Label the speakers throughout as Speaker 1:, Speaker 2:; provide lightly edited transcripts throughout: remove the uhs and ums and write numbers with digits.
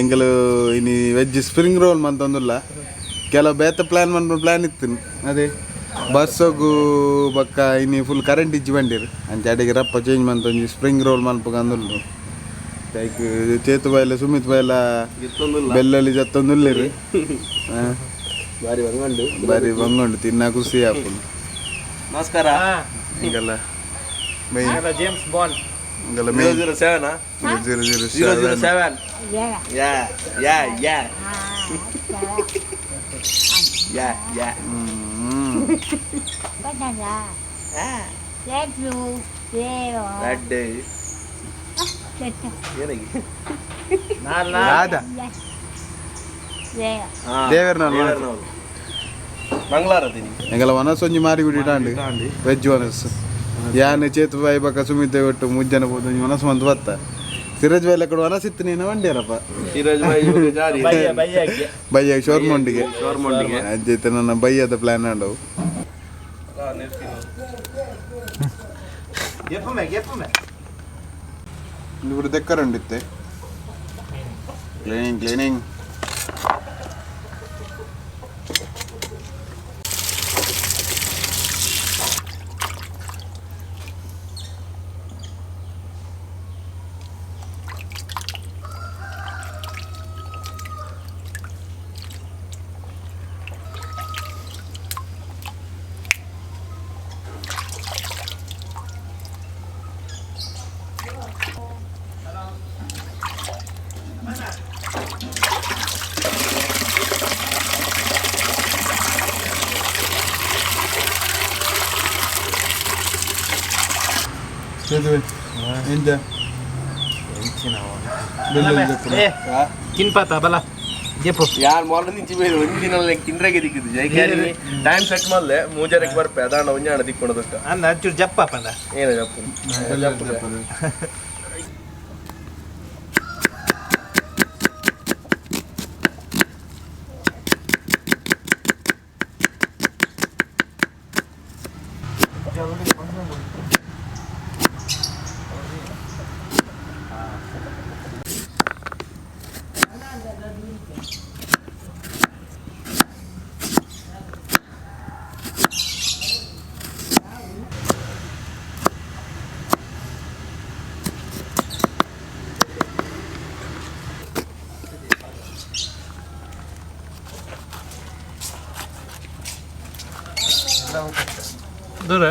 Speaker 1: ಎಂಕಲು ಇನಿ veg spring roll ಮಂತೊಂದುಲ್ಲ ಕೆಲವು ಬೇತ plan ಇತ್ತು ಅದೇ ಬಸ್ ಹೋಗು ಬಕ್ಕ ಇನಿ ಫುಲ್ ಕರೆಂಟ್ ಇಜ್ಜಿ ಬಂದಿರು ಅಂಚೆ ಅಡಿಗೆ ರಪ್ಪ ಚೇಂಜ್ ಮಂತೊಂಜಿ ಸ್ಪ್ರಿಂಗ್ ರೋಲ್ ಮನ್ಪಗ ಅಂದುಲ್ಲು ಲೈಕ್ ಚೇತು ಬಾಯಿಲ ಸುಮಿತ್ ಬಾಯಿಲ ಬೆಲ್ಲಲ್ಲಿ ಜತ್ತೊಂದುಲ್ಲೇರು ಬಾರಿ ಬಂಗೊಂಡು ತಿನ್ನ ಖುಷಿ ಆಪುಂಡು
Speaker 2: ನಮಸ್ಕಾರ
Speaker 1: ಹಿಂಗಲ್ಲ
Speaker 2: ಜೇಮ್ಸ್ ಬಾಂಡ್
Speaker 1: ಹಿಂಗಲ್ಲ
Speaker 2: 007 007 ಯಾ
Speaker 1: ಎಂಗಲ ವನಸ್ ಒಂಜಿ ಮಾರಿ ಬಿಟ್ಟಿಟಾಂಡು ವೆಜ್ ವನಸ್ ಯಾನೆ ಚೇತು ಬಾಯಿ ಬಕ್ಕ ಸುಮಿತೆ ಒಟ್ಟು ಮುಜ್ಜನ ಹೋದ ವನಸ್ ಮಂತ್ ಬತ್ತ ಸಿರಾಜ್ ಬಾಯಿ ಲಕ್ಕಡು ವನಸ್ ಇತ್ತು ನೀನು ಮಂಡ್ಯಾರಪ್ಪ ಬಯ್ಯ ಶೋರ್ಮೊಂಡಿಗೆ ಅಂಚೈತೆ ನನ್ನ ಬಯ್ಯದ ಪ್ಲಾನ್ ಆಂಡವು ఇప్పుడు దెక్కరండి ఇస్తే క్లీనింగ్
Speaker 2: ತಿನ್ಪಾತ ಬಲ ಯಾರು ಮೊದಲು ನಿಂಚಿ ಬೇರೆ ಒಂದು ದಿನ ಕಿಂಡ್ರಾಗೆ ದಿಕ್ಕಿದ್ದು ಜೈಕ್ಯಾರಿ ಟೈಮ್ ಸೆಟ್ ಮಾಡಲೆ ಮೂಜಾರಕ್ಕೆ ಬರ್ಪೆ ಅದಾಣ ಒಂಜಾಣ ದಿಕ್ಕೊಂಡದಕ್ಕ ಅಂದ ಹಚ್ಚು ಜಪ್ಪ ಪಂಡ ಏನು ಜಪ್ಪು ದೂರ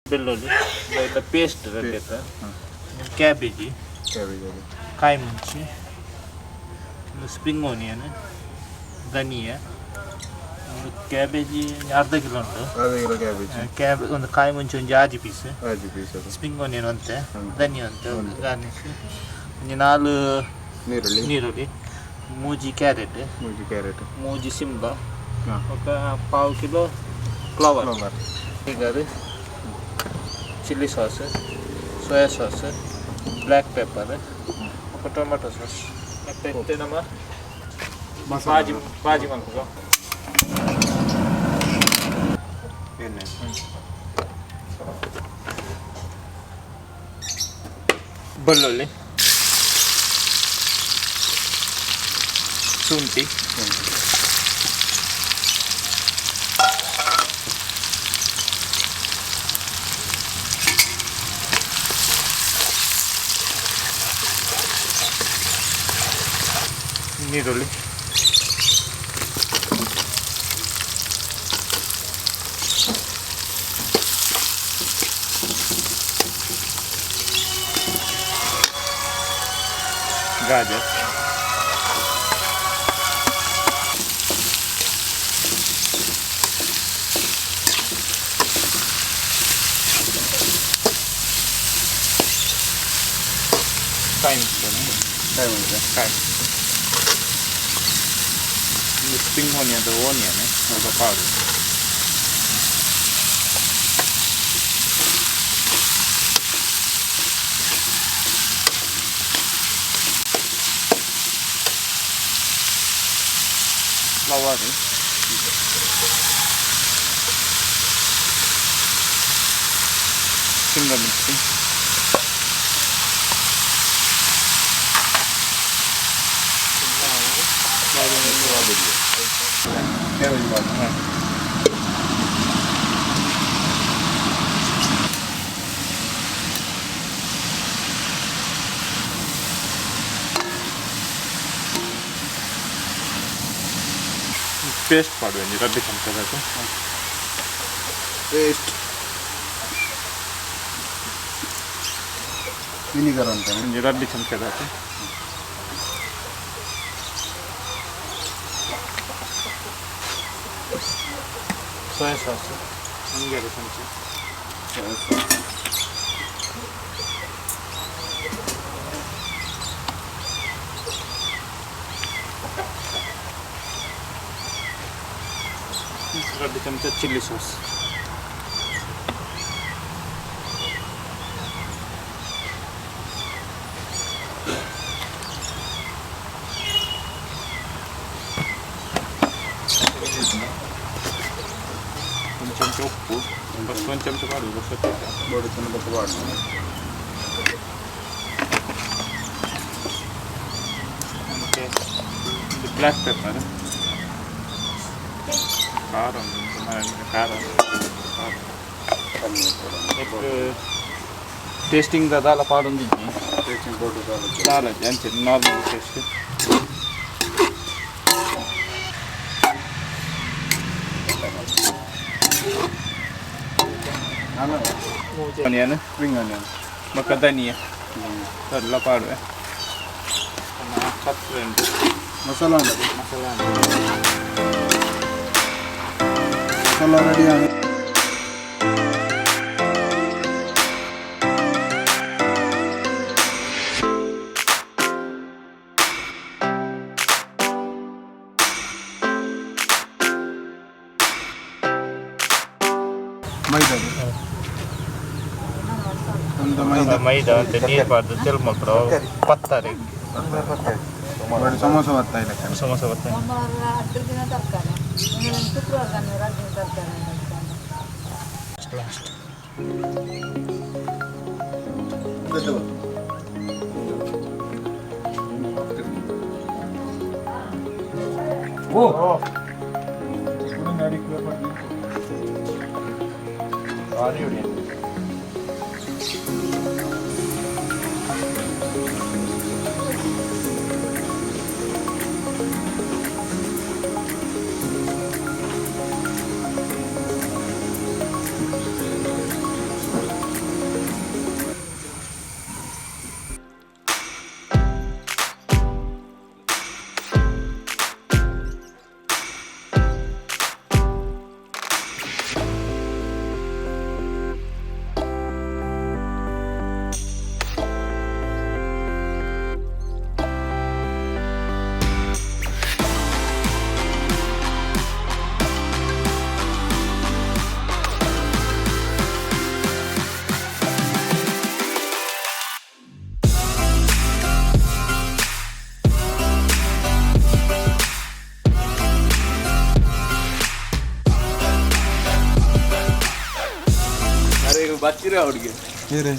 Speaker 2: ಬೆಳ್ಳುಳ್ಳಿ ಪೇಸ್ಟ್ ರೆಡ್ಡೆತ್ತ ಕ್ಯಾಬೇಜಿ ಕಾಯಿ ಮುಂಚಿ ಸ್ಪ್ರಿಂಗ್ ಆನಿಯನ್ ಧನಿಯಾ
Speaker 3: ಕ್ಯಾಬೇಜಿ ಅರ್ಧ ಕಿಲೋ ಉಂಟು.
Speaker 1: ಅರ್ಧ ಕಿಲೋ ಕ್ಯಾಬೇಜ್.
Speaker 3: ಒಂದು ಕಾಯಿ ಮುಂಚೆ ಒಂದು ಆಜಿ ಪೀಸ್,
Speaker 1: ಅದು
Speaker 3: ಸ್ಪ್ರಿಂಗ್ ಆನಿಯನ್ ಅಂತೆ, ಧನಿಯಾ ಅಂತೆ ಗಾರ್ನಿಶ್, ಒಂದು 4 ನೀರುಳ್ಳಿ, ಮೂಜಿ ಕ್ಯಾರೆಟ್, ಮೂಜಿ ಸಿಂಬ, ఒక పావు kilo flour, vinegar, chilli sauce, soya sauce, black pepper, ఒక టొమాటో సాస్, ಮತ್ತೆ ನಮ್ಮ ಬಾಜಿ ಮಲ್ಕೋ ಬೆಳ್ಳುಳ್ಳಿ, ಶುಂಠಿ, ನೀರುಳ್ಳಿ, ಗಾಜರ್, ಕಾಯಿ ಸ್ಪ್ರಿಂಗ್ ಆನಿಯನ್ ಸ್ವಲ್ಪ ಪೌಡರ್, ಫ್ಲವರ್, ಶಿಮಲಾ ಮಿರ್ಚಿ, ಪೇಸ್ಟ್ ಮಾಡುವ ರಬ್ಬಿ ಚಮಚ
Speaker 1: ಪೇಸ್ಟ್, ವಿನಿಗರ್ ಅಂತ
Speaker 3: ರಬ್ಬಿ ಚಮಚ ಸೋಯಾ ಸಾಸ್ ಹಂಗೆ ಚಮಚ, ರಬ್ಬಿ ಚಮಚ ಚಿಲ್ಲಿ ಸಾಸ್, ಒಂದು ಚಮಚ ಉಪ್ಪು, ಒಂದು ಚಮಚ ಮಾಡುವುದು ಮತ್ತು ಒಂದು ಬ್ಲ್ಯಾಕ್ ಪೆಪ್ಪರ್, ಖಾರ ಟೇಸ್ಟಿಂಗ್ ದಾಲ ಪಾಡೊಂದು
Speaker 1: ಟೇಸ್ಟಿಂಗ್ ಪೌಡರ್
Speaker 3: ದಾಲ ಅಂಚೆ normal taste. Onion,
Speaker 1: spring onion,
Speaker 3: ಮತ್ತು ಧನಿಯಾ ಎಲ್ಲ ಪಾಡುವೆ. ಸಕ್ಕರೆ ಉಂಟು,
Speaker 1: ಮಸಾಲ ಉಂಟು, ಮಸಾಲ ರೆಡಿ ಆಗಿ
Speaker 3: ಮೈದಾ ಅಂತ ನೀರು ಬಾರ್ದು ತೆಲು ಮಕ್ಕಳು ಪತ್ತಾರೆ
Speaker 1: ಸಮೋಸ ಬರ್ತಾ ಇಲ್ಲ.
Speaker 3: ಸಮೋಸ ಬರ್ತಾರೆ. ಲಾಸ್ಟ್ ಓ
Speaker 2: ಬಚ್ಚಿರ ಹುಡುಗಿ
Speaker 1: ಬೇರೆ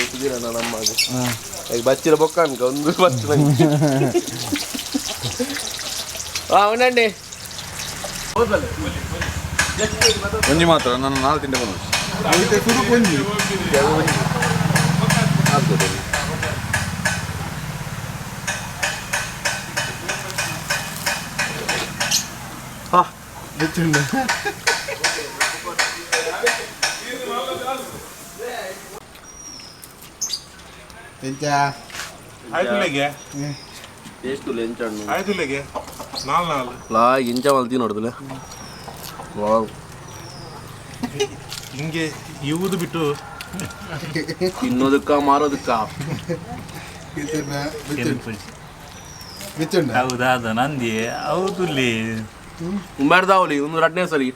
Speaker 2: ಇಟ್ಟಿದ್ದೀರ ನನ್ನ ಅಮ್ಮಗೆ
Speaker 1: ಹಾಂ
Speaker 2: ಈಗ ಬಚ್ಚಿರ ಬೊಕ್ಕ ಅನ್ಕ ಒಂದು ಬಚ್ಚ ಅವನಂಡಿ
Speaker 4: ಒಂಜಿ ಮಾತ್ರ ನನ್ನ 4 ತಿಂಡೆ ಬಂದು
Speaker 1: ಅದಕ್ಕೆ ಶುರು ಕೊಂಜಿ ಹೆಚ್ಚುಂಡು ಎಂಚ
Speaker 3: ಆಯ್ತುಲೆಗೆ
Speaker 2: ಎಷ್ಟು ಲೆಂಚ ಹಣ್ಣು
Speaker 3: ಆಯ್ತುಲೆಗೆ ನಾಲ್
Speaker 2: ಲಾ ಇಂಚ ಮಲ್ತಿ ನೋಡಿದ್ರೆ ವಾವ್
Speaker 3: ಹಿಂಗೆ ಇವುದು ಬಿಟ್ಟು
Speaker 2: ತಿನ್ನೋದಕ್ಕ ಮಾರೋದಕ್ಕ
Speaker 1: ಹೆಚ್ಚುಂಡ
Speaker 5: ಹೌದಾ ಅದು ನಂದಿ ಹೌದು
Speaker 2: ಉಂಬಾರ್ದಾವಲಿ ಒಂದು ರಡ್ನೇ ಸರಿ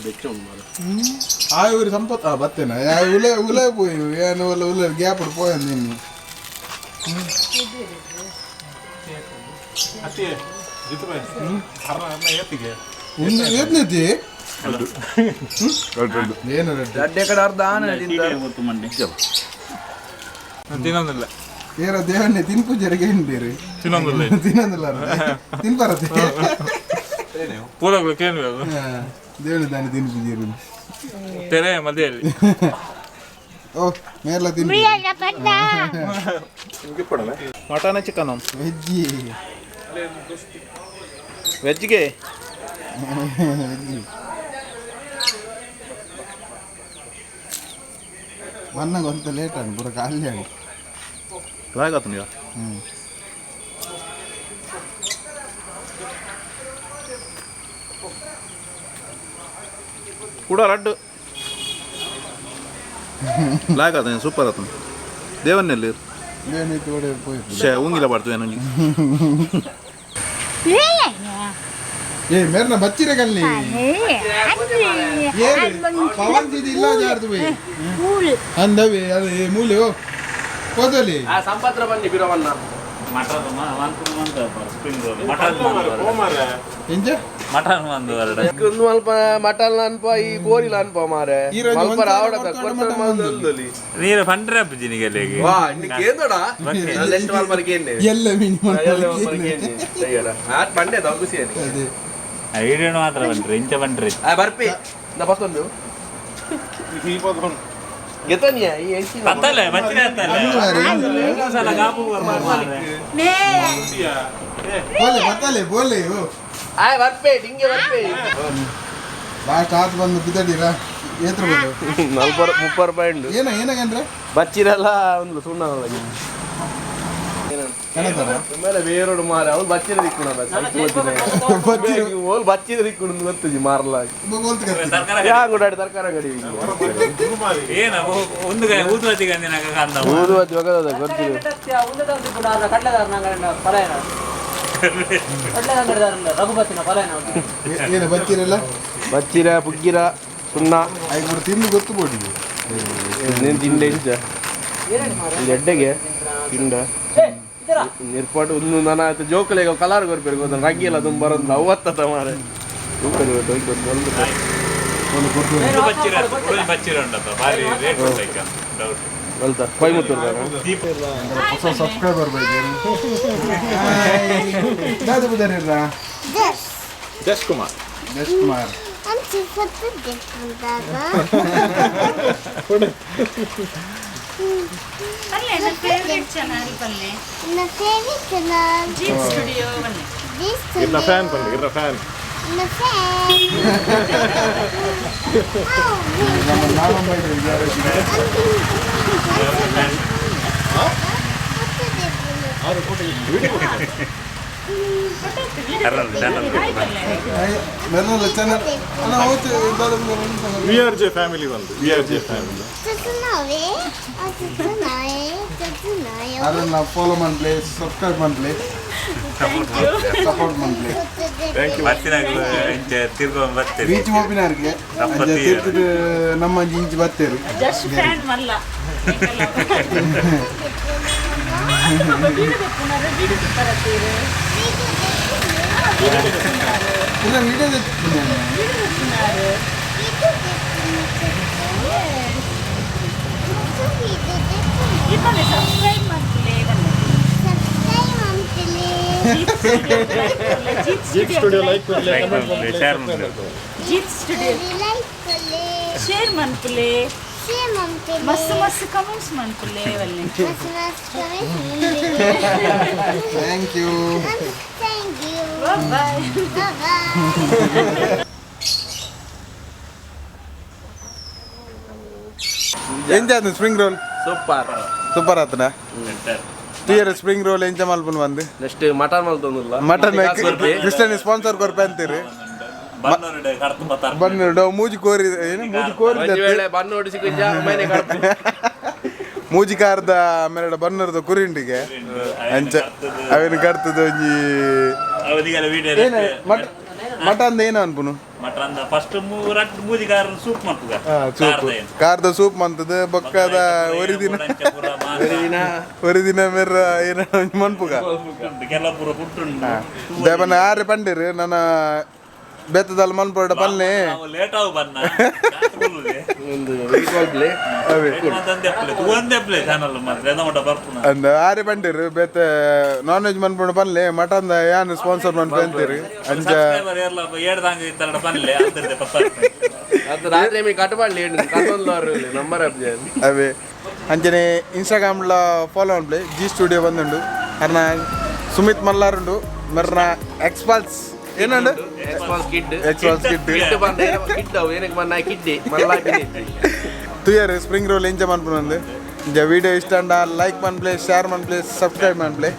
Speaker 2: ಬೆಚ್ಚ ಒಂದು ಮಾರ
Speaker 1: ಆ ಇವ್ರು ಸಂಪತ್ ಬತ್ತೇನ ಉಲೆ ಪೋಯಿ ಏನು ಉಲೆ ಗ್ಯಾಪ್ ಪೋಯ ನಿನ್ನೆ
Speaker 3: ಅತಿ ಜಿತು ಬಾಯ್ ಅರ್ನ ಏತಿಗೆ
Speaker 1: ಒಂದು ಏತ್ನೈತಿ ಏನು
Speaker 2: ರಡ್ಡೆ ಕಡೆ ಅರ್ಧ ಆನೆ
Speaker 5: ಗೊತ್ತು ಮಂಡಿ
Speaker 3: ತಿನ್ನೋದಿಲ್ಲ
Speaker 1: ಏರ ದೇವಣ್ಣೆ ತಿನ್ಪುಜರಿಗೆ ಹಿಂಡೀರಿ
Speaker 3: ತಿನ್ನೋದಿಲ್ಲ
Speaker 1: ತಿನ್ನೋದಿಲ್ಲ ತಿನ್ಬಾರತ್ತೆ
Speaker 3: ಪೂರಗಳು ಕೇಳಬೇಕು
Speaker 1: ದೇವಣ್ಣ ತಾನೆ ತಿನ್ಪುಜೀರಿ
Speaker 3: ತೆರೆ ಮಧ್ಯೆಯಲ್ಲಿ
Speaker 1: ಓ ಮೇಲ ತಿನ್ನಿ
Speaker 3: ಮಟನ್ ಚಿಕನ್
Speaker 1: ವೆಜ್ಜಿ
Speaker 3: ವೆಜ್ಗೆ
Speaker 1: ಮೊನ್ನ ಗೊಂತ ಲೇಟ್ ಆಗಿ ಪೂರ ಖಾಲಿ ಆಗಿ
Speaker 3: ರಾಗಾತು ನೀವು ಕೂಡ ಲಡ್ಡು ಲಾಗ್ ಆತ ಸೂಪರ್ ಆತ ದೇವನ್ನೆಲ್ಲಿ
Speaker 1: ದೇವಣ್ಣ ತೋಡೆ ಪೋಯ್
Speaker 3: ಶೇ ಉಂಗಿಲ ಬಾಡ್ತು ನನಗೆ
Speaker 1: ಏ ಮೇರ್ನ ಬಚ್ಚಿರ ಕಲ್ಲಿ ಪವನ್ ದೀದಿ ಇಲ್ಲ ಜಾರ್ದು ಬೈ ಅಂದವೆ ಅದೇ ಮೂಲೆ ಓ ಕೋದಲಿ
Speaker 2: ಆ ಸಂಪತ್ರ ಬನ್ನಿ ಬಿರವನ್ನ
Speaker 1: ಎಂಜ
Speaker 5: ಮಟನ್ ಒಂದು ಎರಡು
Speaker 2: ಒಂದು ಸ್ವಲ್ಪ ಮಟನ್ ಅನ್ಪ ಈ ಗೋರಿಲ ಅನ್ಪ ಮಾರೆ
Speaker 1: ಈ ರೋಜು
Speaker 2: ಸ್ವಲ್ಪ
Speaker 1: ಒಂದು
Speaker 2: ರಾವಡ
Speaker 1: ಕೊಟ್ಟು
Speaker 2: ಕೊಟ್ಟ
Speaker 1: ಮಟನ್
Speaker 2: ಮಂದಲಿ
Speaker 5: ನೀರು ಪಂಡ್ರೆ ಅಪ್ಪಿಜಿನಿಗೆ
Speaker 2: ವಾ ಇನ್ನಕ್ಕೆ ಏನೋಡ ಲೆಂಟ್ ವಾಲ್ ಮರ್ಕೇನೆ
Speaker 1: ಎಲ್ಲ ಮಿನಿಮಮ್
Speaker 2: ಆಟ್ ಬಂಡೆ ದೊಗ್ಗುಸಿಯನಿ
Speaker 1: ಅದೇ
Speaker 5: ಐಡಿಯಾ ಮಾತ್ರ ಬಂದ್ರಿ ಇಂಚ ಬಂದ್ರಿ
Speaker 2: ಆ ಬರ್ಪಿ ನಾ ಬರ್ತೊಂದು ಗೆತನಿಯ ಈ ಎಂಟಿ
Speaker 5: ಪತ್ತಲೆ ಬಚ್ಚಿನ ಸಲ ಗಾಪು
Speaker 1: ಬೋಲೆ ಬತ್ತಲೆ ಬೋಲೆ ಓ
Speaker 2: ಆಯ್ ಬರ್ಪೆ ಡಿಂಗೆ ಬರ್ಪೆ
Speaker 1: ಲಾಸ್ಟ್ ಆತ್ ಬಂದು ಬಿದ್ದಡಿರ ಏತ್ರ ಬೋದು
Speaker 2: 30 ರೂಪಾಯಿ ಉಂಡು
Speaker 1: ಏನಾಗಂದ್ರೆ
Speaker 2: ಬಚ್ಚಿರಲ್ಲ ಒಂದು ಸುಣ್ಣ
Speaker 1: ಕಣತಾರ
Speaker 2: ಮೇಲೆ ಬೇರೋಡು ಮಾರ ಅವ್ನು ಬಚ್ಚಿರ ದಿಕ್ಕುಣ ಓಲ್ ಬಚ್ಚಿರ ದಿಕ್ಕುಣ ಗೊತ್ತುಜಿ ಮಾರಲಾಗಿ
Speaker 1: ಬೋಲ್ತ ಕತ್ತಿ
Speaker 2: ಯಾ ಗುಡಾಡಿ ತರಕಾರಿ ಅಂಗಡಿ
Speaker 5: ಏನ ಒಂದು ಊದುವತ್ತಿಗೆ ಅಂದಿನಾಗ ಕಂದ
Speaker 2: ಊದುವತ್ತಿ ಒಗದ ಗೊತ್ತಿಲ್ಲ
Speaker 1: ಏನು ಬಚ್ಚಿರಲ್ಲ
Speaker 2: ಬಚ್ಚಿರ ಪುಗ್ಗಿರ ಸುಣ್ಣ
Speaker 1: ಆಯ್ತು ಕೂಡ ತಿಂದು ಗೊತ್ತು ಬೋಡಿಗೆ
Speaker 2: ನೀನು ತಿಂಡೆ ಇಂಚ ಎಡ್ಡೆಗೆ ತಿಂಡ ನಿರ್ಪಾಟು ಒಂದು ನನ್ನ ಆಯ್ತು ಜೋಕಲೆಗೆ ಕಲರ್ ಕೊರ್ಬೇಕು ಗೊತ್ತ ರಗ್ಗಿಲ್ಲ ತುಂಬ ಬರೋದು ಅವತ್ತ ಮಾರೆ
Speaker 5: ಬಚ್ಚಿರ ಉಂಟಪ್ಪ ಭಾರಿ ರೇಟ್ ಉಂಟು ಡೌಟ್
Speaker 2: ಬಲ್ತ ಕೊಯ್ಮುತ್ತೂರು
Speaker 1: ಹೊಸ ಸಬ್ಸ್ಕ್ರೈಬರ್ ಬೈದೆ ದಾದ ಬುದರಿರ
Speaker 3: ಜಸ್ ಕುಮಾರ್
Speaker 1: ಜಸ್ ಕುಮಾರ್
Speaker 6: ಪಲ್ಲೆ ನನ್ನ ಫೇವರೇಟ್ ಚಾನಲ್ ಪಲ್ಲೆ
Speaker 7: ನನ್ನ ಫೇವರೇಟ್ ಚಾನಲ್
Speaker 6: ಜೀಪ್ ಸ್ಟುಡಿಯೋ ಬನ್ನಿ
Speaker 3: ಇರ್ನ ಫ್ಯಾನ್ ಬಂದು ಇರ್ನ ಫ್ಯಾನ್
Speaker 7: ನನ್ನ ಫ್ಯಾನ್
Speaker 1: ನಮ್ಮ ನಾಮ ಬೈದೆ ಮೆರ್ನಲ್ಲ ಚಾನಲ್ ಅಣ್ಣ ಹೋಯ್ತು ದಾದ
Speaker 3: ವಿ ಆರ್ ಜೆ ಫ್ಯಾಮಿಲಿ ಬಂದು ವಿ ಆರ್ ಜೆ ಫ್ಯಾಮಿಲಿ
Speaker 7: ಚಚುನಾವೆ ಚಚುನಾವೆ ಚಚುನಾವೆ
Speaker 1: ಅದನ್ನ ಫಾಲೋ ಮಾಡ್ಲಿ ಸಬ್ಸ್ಕ್ರೈಬ್ ಮಾಡ್ಲಿ ಸಪೋರ್ಟ್ ಮಾಡ್ಲಿ
Speaker 5: ಬರ್ತಿನಾಗ ಇಂಚ ತಿರ್ಗೊಂಡ್ ಬರ್ತೀರಿ
Speaker 1: ಬೀಚ್ ಹೋಪಿನಾರ್ಗೆ ತಿರ್ತಿದ್ದು ನಮ್ಮ ಇಂಚ್ ಬರ್ತೇರು
Speaker 6: ಜಸ್ಟ್ ಫ್ಯಾನ್ ಮಲ್ಲ
Speaker 1: ಇಲ್ಲ ವಿಡಿಯೋ
Speaker 6: ಇಪ್ಪಲ್ಲಿ ಸಬ್ಸ್ಕ್ರೈಬ್ ಮಾಡ್ತಿಲ್ಲ ಇವನ್ನೇ ಜೀತ್ ಸ್ಟುಡಿಯೋ ಲೈಕ್
Speaker 5: ಶೇರ್ ಮಾಡಿ
Speaker 6: ಜೀತ್ ಸ್ಟುಡಿಯೋ ಶೇರ್ ಮಾಡ್ತಿಲ್ಲ ಮಸ್ತ್ ಮಸ್ತ್ ಕಮೆಂಟ್ಸ್ ಮಾಡ್ತಿಲ್ಲ ಇವನ್ನೇ
Speaker 1: ಥ್ಯಾಂಕ್ ಯು
Speaker 6: ಬಾಯ್
Speaker 1: ಎಂಜ ಸ್ಪ್ರಿಂಗ್ ರೋಲ್ ಸೂಪರ್ ಆತನ ತೀರ ಸ್ಪ್ರಿಂಗ್ ರೋಲ್ ಎಂಜ ಮಲ್ಪನ್ ಬಂದು
Speaker 2: ನೆಕ್ಸ್ಟ್ ಮಟನ್ ಮಲ್ತೊಂದಿಲ್ಲ
Speaker 1: ಮಟನ್ ಕ್ರಿಸ್ಟನ್ ಸ್ಪಾನ್ಸರ್ ಕೊರ್ಪೆ ಅಂತೀರಿ
Speaker 5: ಬನ್ನೂರು ಕರ್ತು ಬರ್ತಾರೆ
Speaker 1: ಬಂದು ಮೂಜಿ ಕೋರಿ ಏನು ಮೂಜಿ ಕೋರಿ
Speaker 2: ಬಣ್ಣ ಹೊಡಿಸಿಕೊಂಡ ಮನೆ
Speaker 1: ಮೂಜಿ ಕಾರ್ದ ಆಮೇಲೆ ಬನ್ನರ್ದ ಕುರಿಂಟಿಗೆ ಅಂಚ ಅವನು ಕರ್ತದ ಒಂಜಿ
Speaker 5: ಅವಧಿಗೆಲ್ಲ ವಿಡಿಯೋ
Speaker 1: ಏನ ಮಟನ್ ಏನು ಅನ್ಪುನು
Speaker 5: ಮಟನ್ ಫಸ್ಟ್ ಮೂಜಿಗಾರ ಸೂಪ್ ಮಾಡ್ತದ
Speaker 1: ಸೂಪ್ ಕಾರ್ದ ಸೂಪ್ ಮಂತದ ಬೊಕ್ಕದ ಒರಿದಿನ ಮೆರ್ರ ಏನ ಮನ್ಪುಗ
Speaker 5: ಕೆಲ ಪೂರ ಪುಟ್ಟುಂಡು
Speaker 1: ದೇವನ ಆರೆ ಪಂಡಿರು ನನ್ನ ಬೆತ್ತದಲ್ಲಿ ಮನ್ಪಡ ಪಲ್ಲೆ
Speaker 5: ಲೇಟ್ ಆಗಿ ಬನ್ನ
Speaker 2: ಒಂದು
Speaker 5: ಒಂದೇ ಪ್ಲೇ ಚಾನಲ್ ಮಾತ್ರ ಮಟ್ಟ ಬರ್ಪುನ
Speaker 1: ಅಂದ ಆರೆ ಪಂಡಿರು ಬೆತ್ತ ನಾನ್ ವೆಜ್ ಮನ್ಪಡ ಪಲ್ಲೆ ಮಟನ್ ಯಾನ್ ಸ್ಪಾನ್ಸರ್ ಮನ್ಪ ಅಂತೀರಿ ಅಂಚ
Speaker 5: ಏಡ್ದಂಗ ಇತ್ತರಡ ಪನ್ಲೆ ಅಂತದೆ
Speaker 2: ಅದು ರಾತ್ರಿ ಮೀ ಕಟ್ಟಬಾಡ್ಲಿ ಕಟ್ಟೊಂದು ನಂಬರ್
Speaker 1: ಅವೇ ಅಂಚನೆ ಇನ್ಸ್ಟಾಗ್ರಾಮ್ಲ ಫಾಲೋ ಅನ್ಪ್ಲೆ ಜಿ ಸ್ಟುಡಿಯೋ ಬಂದುಂಡು ಅರ್ನ ಸುಮಿತ್ ಮಲ್ಲಾರುಂಡು ಮೆರ್ನ ಎಕ್ಸ್ಪಾಲ್ಸ್ ಏನಂಡು ಎಕ್ಸ್ಪಾಲ್ಸ್ ಕಿಡ್
Speaker 2: ಏನಕ್ಕೆ ಬಂದ ಕಿಡ್ಡಿ ಮಲ್ಲ
Speaker 1: ತುಯರ್ ಸ್ಪ್ರಿಂಗ್ ರೋಲ್ ಎಂಜ ಮನ್ಪುನಂದು ಇಂಜ ವಿಡಿಯೋ ಇಷ್ಟ ಲೈಕ್ ಮನ್ಪ್ಲೆ ಶೇರ್ ಮನ್ಪ್ಲೆ ಸಬ್ಸ್ಕ್ರೈಬ್ ಮನ್ಪ್ಲೆ